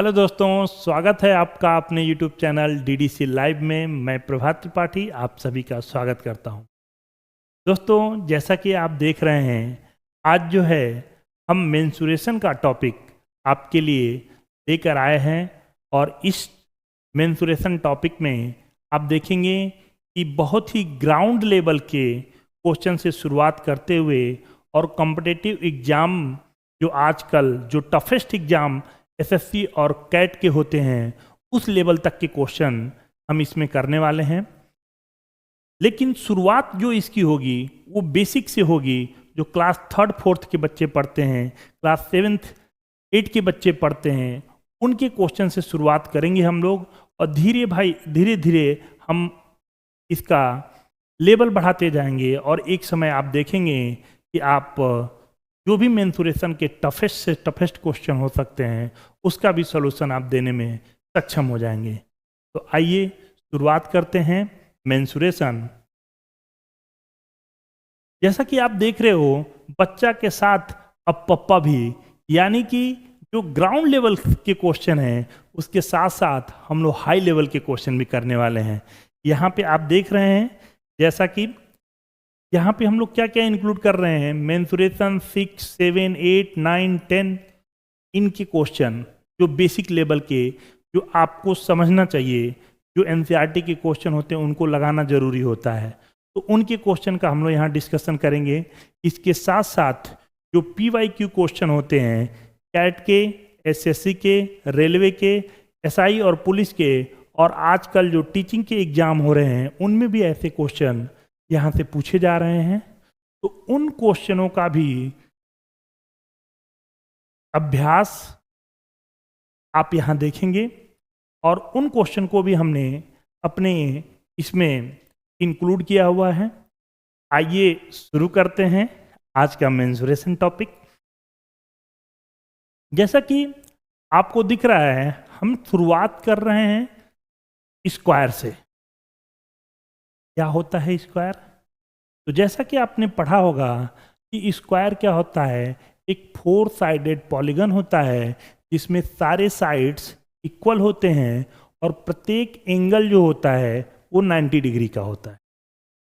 Hello दोस्तों, स्वागत है आपका अपने YouTube चैनल DDC लाइव में। मैं प्रभात त्रिपाठी आप सभी का स्वागत करता हूं। दोस्तों, जैसा कि आप देख रहे हैं, आज जो है हम मेंसुरेशन का टॉपिक आपके लिए लेकर आए हैं। और इस मेंसुरेशन टॉपिक में आप देखेंगे कि बहुत ही ग्राउंड लेवल के क्वेश्चन से शुरुआत करते हुए और कॉम्पिटिटिव एग्ज़ाम जो आजकल जो टफेस्ट एग्ज़ाम एसएससी और कैट के होते हैं उस लेवल तक के क्वेश्चन हम इसमें करने वाले हैं। लेकिन शुरुआत जो इसकी होगी वो बेसिक से होगी, जो क्लास 3rd 4th के बच्चे पढ़ते हैं, क्लास 7th 8 के बच्चे पढ़ते हैं, उनके क्वेश्चन से शुरुआत करेंगे हम लोग। और धीरे धीरे हम इसका लेवल बढ़ाते जाएंगे और एक समय आप देखेंगे कि आप जो भी मेंसुरेशन के टफेस्ट से टफेस्ट क्वेश्चन हो सकते हैं उसका भी सॉल्यूशन आप देने में सक्षम हो जाएंगे। तो आइए शुरुआत करते हैं मेंसुरेशन। जैसा कि आप देख रहे हो, बच्चा के साथ अब पप्पा भी, यानी कि जो ग्राउंड लेवल के क्वेश्चन हैं उसके साथ साथ हम लोग हाई लेवल के क्वेश्चन भी करने वाले हैं। यहाँ पे आप देख रहे हैं, जैसा कि यहाँ पे हम लोग क्या क्या इंक्लूड कर रहे हैं, मेंसुरेशन 6, 7, 8, 9, 10 इनके क्वेश्चन जो बेसिक लेवल के, जो आपको समझना चाहिए, जो एनसीईआरटी के क्वेश्चन होते हैं उनको लगाना जरूरी होता है, तो उनके क्वेश्चन का हम लोग यहाँ डिस्कशन करेंगे। इसके साथ साथ जो PYQ क्वेश्चन होते हैं कैट के, एसएससी के, रेलवे के, एसआई और पुलिस के, और आजकल जो टीचिंग के एग्जाम हो रहे हैं उनमें भी ऐसे क्वेश्चन यहाँ से पूछे जा रहे हैं। तो उन क्वेश्चनों का भी अभ्यास आप यहाँ देखेंगे और उन क्वेश्चन को भी हमने अपने इसमें इंक्लूड किया हुआ है। आइए शुरू करते हैं आज का मेंसुरेशन टॉपिक। जैसा कि आपको दिख रहा है, हम शुरुआत कर रहे हैं स्क्वायर से। क्या होता है स्क्वायर? तो जैसा कि आपने पढ़ा होगा कि स्क्वायर क्या होता है, एक 4 साइडेड पॉलीगन होता है जिसमें सारे साइड्स इक्वल होते हैं और प्रत्येक एंगल जो होता है वो 90 डिग्री का होता है।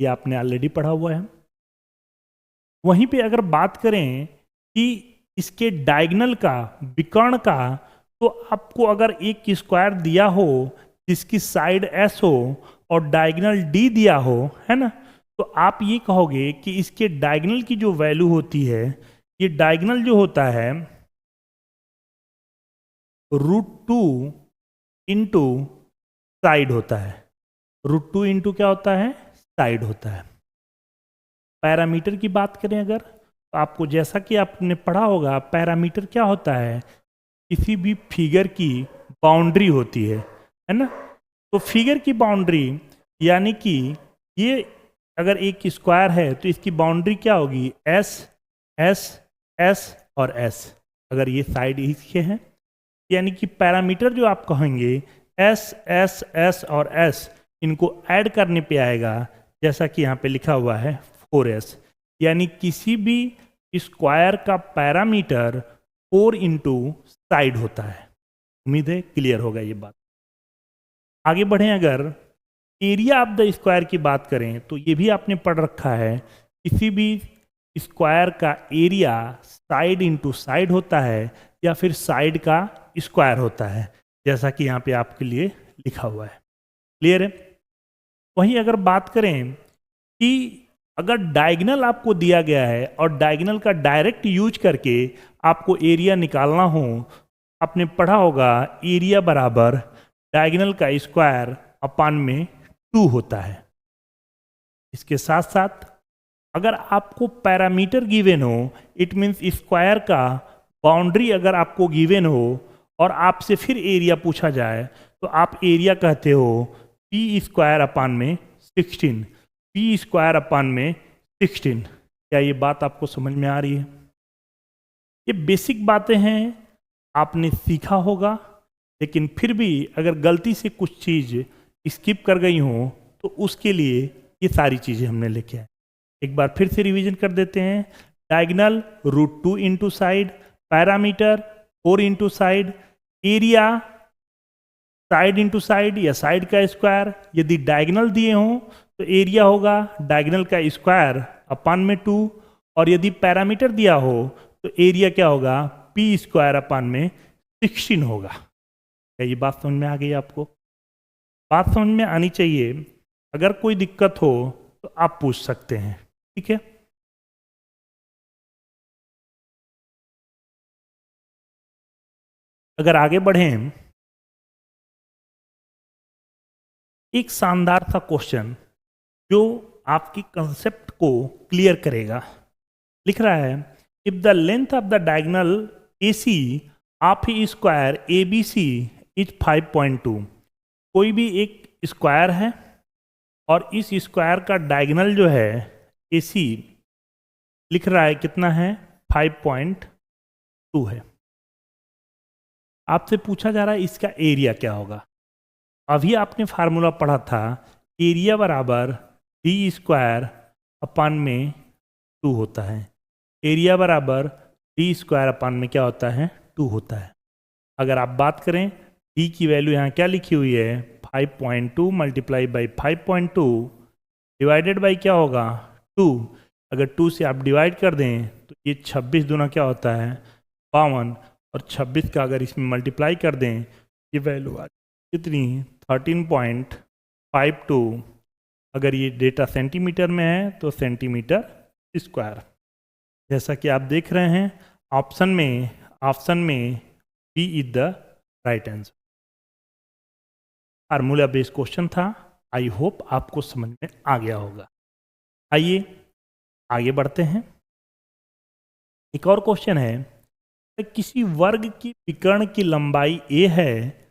ये आपने ऑलरेडी पढ़ा हुआ है। वहीं पे अगर बात करें कि इसके डायगोनल का, विकर्ण का, तो आपको अगर एक स्क्वायर दिया हो जिसकी साइड S हो और डायगोनल D दिया हो, है ना, तो आप ये कहोगे कि इसके डायगोनल की जो वैल्यू होती है, ये डायगोनल जो होता है √2 इंटू साइड होता है। √2 इंटू क्या होता है? साइड होता है। पैरामीटर की बात करें अगर, तो आपको जैसा कि आपने पढ़ा होगा, पैरामीटर क्या होता है, किसी भी फिगर की बाउंड्री होती है ना। तो फिगर की बाउंड्री यानी कि ये अगर एक स्क्वायर है तो इसकी बाउंड्री क्या होगी? S, S, S और S। अगर ये साइड इसके हैं, यानी कि पैरामीटर जो आप कहेंगे S, S, S और S, इनको ऐड करने पे आएगा, जैसा कि यहाँ पे लिखा हुआ है 4S। यानी किसी भी स्क्वायर का पैरामीटर 4 इंटू साइड होता है। उम्मीद है क्लियर होगा ये बात। आगे बढ़ें, अगर एरिया ऑफ द स्क्वायर की बात करें तो ये भी आपने पढ़ रखा है, किसी भी स्क्वायर का एरिया साइड इंटू साइड होता है या फिर साइड का स्क्वायर होता है, जैसा कि यहाँ पे आपके लिए लिखा हुआ है। क्लियर है? वहीं अगर बात करें कि अगर डायगोनल आपको दिया गया है और डायगोनल का डायरेक्ट यूज करके आपको एरिया निकालना हो, आपने पढ़ा होगा एरिया बराबर डायगोनल का स्क्वायर अपान में 2 होता है। इसके साथ साथ अगर आपको पैरामीटर गिवन हो, इट मीन्स स्क्वायर का बाउंड्री अगर आपको गिवन हो और आपसे फिर एरिया पूछा जाए, तो आप एरिया कहते हो P स्क्वायर अपान में 16, P स्क्वायर अपान में 16। क्या ये बात आपको समझ में आ रही है? ये बेसिक बातें हैं, आपने सीखा होगा, लेकिन फिर भी अगर गलती से कुछ चीज़ स्किप कर गई हो तो उसके लिए ये सारी चीज़ें हमने लिखे हैं। एक बार फिर से रिवीजन कर देते हैं। Diagonal √2 into side, parameter 4 into side, area side into side या साइड का स्क्वायर, यदि डायगोनल दिए हों तो एरिया होगा डायगोनल का स्क्वायर अपान में 2, और यदि पैरामीटर दिया हो तो एरिया क्या होगा पी स्क्वायर अपान में 16 होगा। क्या ये बात समझ में आ गई आपको? बात समझ में आनी चाहिए। अगर कोई दिक्कत हो तो आप पूछ सकते हैं, ठीक है। अगर आगे बढ़ें, एक शानदार सा क्वेश्चन जो आपकी कंसेप्ट को क्लियर करेगा। लिख रहा है if the length of the diagonal AC of A square ABC is 5.2। कोई भी एक स्क्वायर है और इस स्क्वायर का डायगोनल जो है AC लिख रहा है कितना है 5.2 है। आपसे पूछा जा रहा है इसका एरिया क्या होगा। अभी आपने फार्मूला पढ़ा था एरिया बराबर डी स्क्वायर अपान में 2 होता है। एरिया बराबर डी स्क्वायर अपान में क्या होता है 2 होता है। अगर आप बात करें डी की वैल्यू यहाँ क्या लिखी हुई है 5.2 मल्टीप्लाई बाई 5.2 डिवाइडेड बाई क्या होगा 2। अगर 2 से आप डिवाइड कर दें तो ये 26 दूना क्या होता है 52, और 26 का अगर इसमें मल्टीप्लाई कर दें ये वैल्यू आ कितनी 13.52। अगर ये डेटा सेंटीमीटर में है तो सेंटीमीटर स्क्वायर। जैसा कि आप देख रहे हैं ऑप्शन में B is the right answer. Formula based question था। आई होप आपको समझ में आ गया होगा। आइए आगे बढ़ते हैं। एक और क्वेश्चन है किसी वर्ग की विकर्ण की लंबाई a है,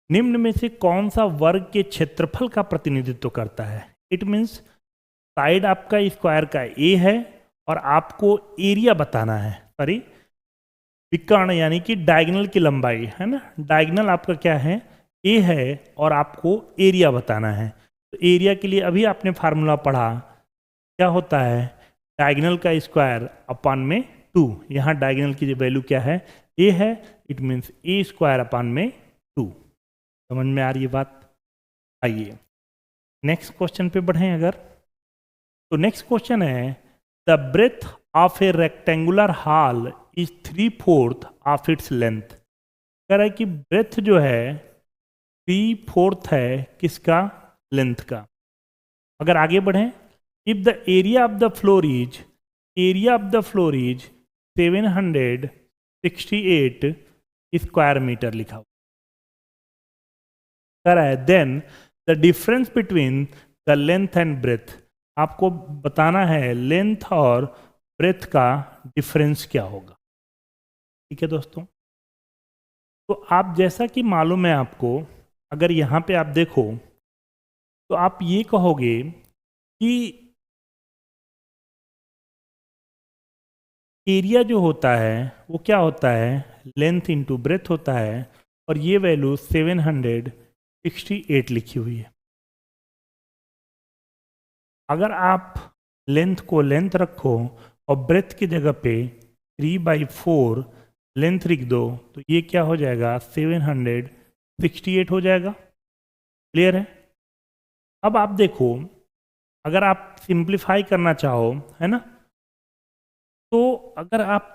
निम्न में से कौन सा वर्ग के क्षेत्रफल का प्रतिनिधित्व करता है। इट मीन्स साइड आपका स्क्वायर का a है और आपको एरिया बताना है। सॉरी, विकर्ण यानी कि डायगोनल की लंबाई है ना, डायगोनल आपका क्या है a है और आपको एरिया बताना है। तो एरिया के लिए अभी आपने फार्मूला पढ़ा क्या होता है डायगोनल का स्क्वायर अपान में 2। यहाँ डायगोनल की वैल्यू क्या है a है, it means a square upon में 2। समझ में आ रही है बात? आइए नेक्स्ट क्वेश्चन पे बढ़ें। अगर तो नेक्स्ट क्वेश्चन है the breadth of a rectangular hall is 3/4 of its length. कह रहा है कि ब्रेथ जो है 3/4 है किसका लेंथ का। अगर आगे बढ़ें if the area of the floor is 768 square metre लिखा हुआ कर रहा है, then the difference between the length and breadth. आपको बताना है लेंथ और ब्रेथ का डिफरेंस क्या होगा। ठीक है दोस्तों, तो आप जैसा कि मालूम है आपको, अगर यहाँ पे आप देखो तो आप ये कहोगे कि एरिया जो होता है वो क्या होता है लेंथ इंटू ब्रेथ होता है, और ये वैल्यू 768 लिखी हुई है। अगर आप लेंथ को लेंथ रखो और ब्रेथ की जगह पे 3/4 लेंथ लिख दो तो ये क्या हो जाएगा 768 हो जाएगा। क्लियर है? अब आप देखो अगर आप सिंप्लीफाई करना चाहो है ना, तो अगर आप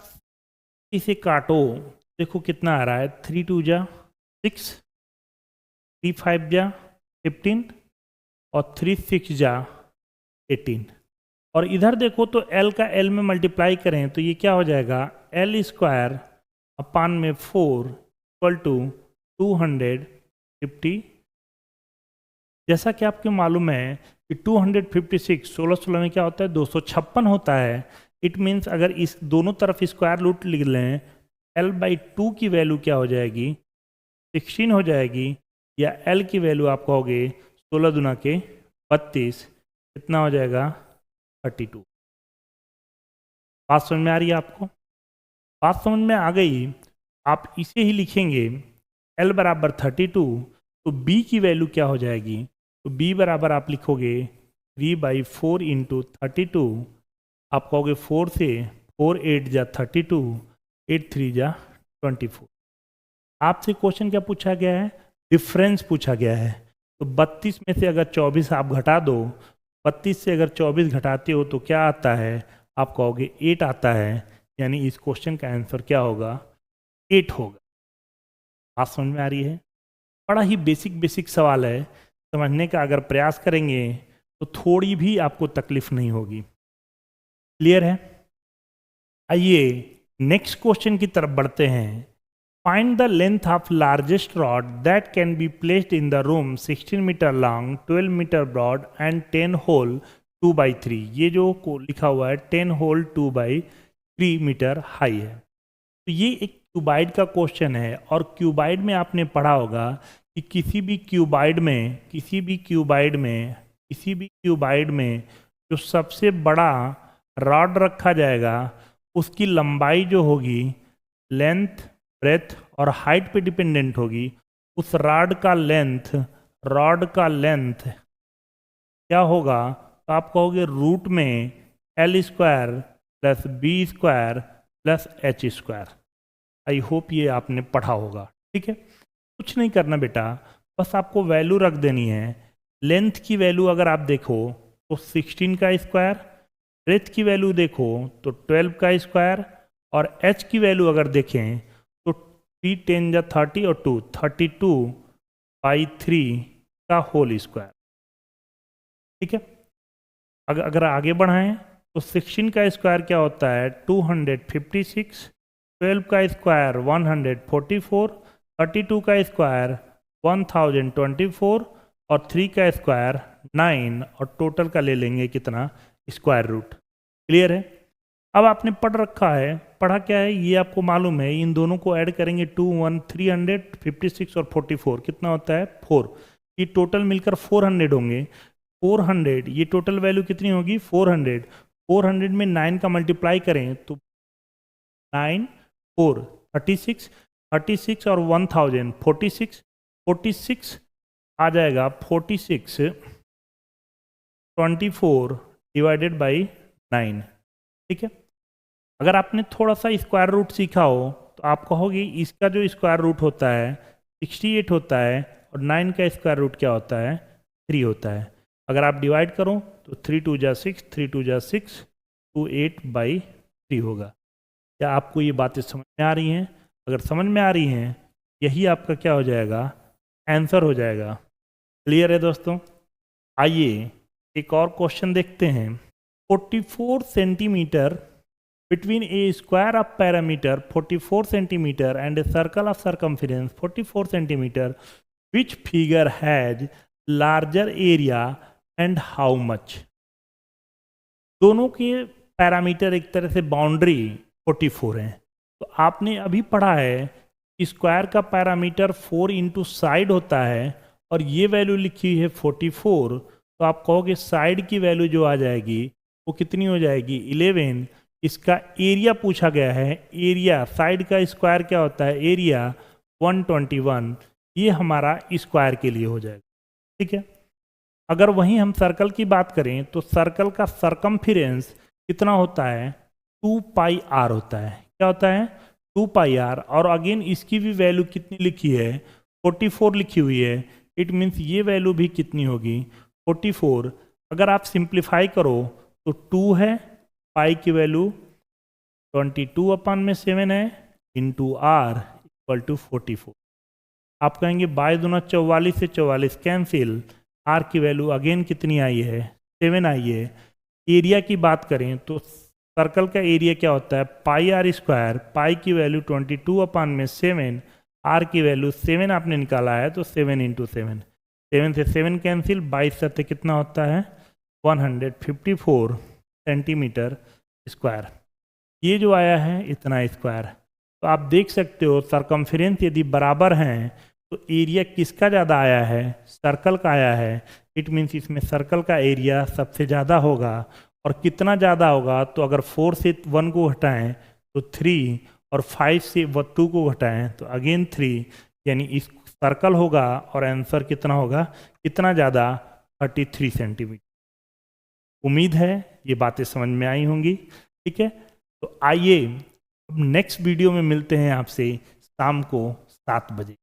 इसे काटो देखो कितना आ रहा है 3 2 जा 6, 3 5 जा 15 और 3 6 जा 18। और इधर देखो तो L का L में मल्टीप्लाई करें तो ये क्या हो जाएगा L स्क्वायर अपान में 4 इक्वल टू 250। जैसा कि आपको मालूम है कि 256 16 में क्या होता है 256 होता है। इट मीन्स अगर इस दोनों तरफ स्क्वायर रूट लिख लें L/2 की वैल्यू क्या हो जाएगी 16 हो जाएगी, या L की वैल्यू आप कहोगे 16 दूना के 32, कितना हो जाएगा 32। बात समझ में आ रही है आपको? बात समझ में आ गई। आप इसे ही लिखेंगे L बराबर 32, तो B की वैल्यू क्या हो जाएगी, तो B बराबर आप लिखोगे 3/4 इंटू 32। आप कहोगे 4 से 4 8 जा 32, 8 3 जा 24। आपसे क्वेश्चन क्या पूछा गया है, डिफरेंस पूछा गया है। तो 32 में से अगर 24 आप घटा दो, 32 से अगर 24 घटाते हो तो क्या आता है, आप कहोगे 8 आता है, यानी इस क्वेश्चन का आंसर क्या होगा, 8 होगा। बात समझ में आ रही है? बड़ा ही बेसिक सवाल है, समझने का अगर प्रयास करेंगे तो थोड़ी भी आपको तकलीफ नहीं होगी। क्लियर है? आइए नेक्स्ट क्वेश्चन की तरफ बढ़ते हैं। Find the length of largest rod that can be placed in the room 16 metre long, 12 metre broad and 10 whole 2/3। ये जो लिखा हुआ है 10 होल 2/3 मीटर हाई है। तो ये एक क्यूबाइड का क्वेश्चन है, और क्यूबाइड में आपने पढ़ा होगा कि किसी भी क्यूबाइड में जो सबसे बड़ा रॉड रखा जाएगा उसकी लंबाई जो होगी लेंथ, ब्रेथ और हाइट पे डिपेंडेंट होगी। उस रॉड का लेंथ क्या होगा, तो आप कहोगे रूट में L² plus B² plus H²। I hope ये आपने पढ़ा होगा। ठीक है, कुछ नहीं करना बेटा, बस आपको वैल्यू रख देनी है। लेंथ की वैल्यू अगर आप देखो तो 16 का स्क्वायर, ब्रेथ की वैल्यू देखो तो 12 का स्क्वायर, और h की वैल्यू अगर देखें तो 3 10 जा 30 और 2 32/3 का होल स्क्वायर। ठीक है, अगर आगे बढ़ाएं तो 16 का स्क्वायर क्या होता है 256, 12 का स्क्वायर 144, 32 का स्क्वायर 1024 और 3 का स्क्वायर 9, और टोटल का ले लेंगे कितना, स्क्वायर रूट। क्लियर है? अब आपने पढ़ा क्या है ये आपको मालूम है। इन दोनों को ऐड करेंगे 2 1 356 और 44 कितना होता है 4। ये टोटल मिलकर 400 होंगे। 400 ये टोटल वैल्यू कितनी होगी 400 में 9 का मल्टीप्लाई करें तो 9 4 36 और 1000 46 आ जाएगा 46 24 डिवाइडेड बाई 9। ठीक है, अगर आपने थोड़ा सा स्क्वायर रूट सीखा हो तो आप कहोगे इसका जो स्क्वायर रूट होता है 68 होता है, और 9 का स्क्वायर रूट क्या होता है 3 होता है। अगर आप डिवाइड करो तो 3 2 जा 6, 3 2 जा 6, 28/3 होगा। क्या आपको ये बातें समझ में आ रही हैं? अगर समझ में आ रही हैं, यही आपका क्या हो जाएगा, आंसर हो जाएगा। क्लियर है दोस्तों? आइए एक और क्वेश्चन देखते हैं। 44 centimetre between a square of parameter 44 centimeter and a circle of circumference 44 centimeter, which figure has larger area and how much? दोनों के पैरामीटर एक तरह से बाउंड्री 44 है। तो आपने अभी पढ़ा है स्क्वायर का पैरामीटर 4 इंटू साइड होता है, और ये वैल्यू लिखी है 44, तो आप कहोगे साइड की वैल्यू जो आ जाएगी वो कितनी हो जाएगी 11। इसका एरिया पूछा गया है, एरिया साइड का स्क्वायर क्या होता है एरिया 121, ये हमारा स्क्वायर के लिए हो जाएगा। ठीक है, अगर वहीं हम सर्कल की बात करें तो सर्कल का सरकमफिरेंस कितना होता है 2πr होता है। क्या होता है 2πr, और अगेन इसकी भी वैल्यू कितनी लिखी है 44 लिखी हुई है। इट मीन्स ये वैल्यू भी कितनी होगी 44। अगर आप सिंप्लीफाई करो तो 2 है, पाई की वैल्यू 22/7 है, इंटू r इक्वल टू 44। आप कहेंगे बाय दूना 44 से 44 कैंसिल, r की वैल्यू अगेन कितनी आई है 7 आई है। एरिया की बात करें तो सर्कल का एरिया क्या होता है πr², पाई की वैल्यू 22/7, r की वैल्यू 7 आपने निकाला है तो 7 इंटू 7, 7 से 7 कैंसिल, 22 से कितना होता है 154 सेंटीमीटर स्क्वायर। ये जो आया है इतना स्क्वायर। तो आप देख सकते हो सरकमफेरेंस यदि बराबर हैं तो एरिया किसका ज़्यादा आया है सर्कल का आया है। इट मीन्स इसमें सर्कल का एरिया सबसे ज़्यादा होगा। और कितना ज़्यादा होगा, तो अगर 4 से 1 को घटाएं तो 3, और 5 से 2 को घटाएं तो अगेन 3, यानी इस सर्कल होगा और आंसर कितना होगा, कितना ज़्यादा 33 सेंटीमीटर। उम्मीद है ये बातें समझ में आई होंगी। ठीक है, तो आइए अब नेक्स्ट वीडियो में मिलते हैं आपसे शाम को 7 बजे।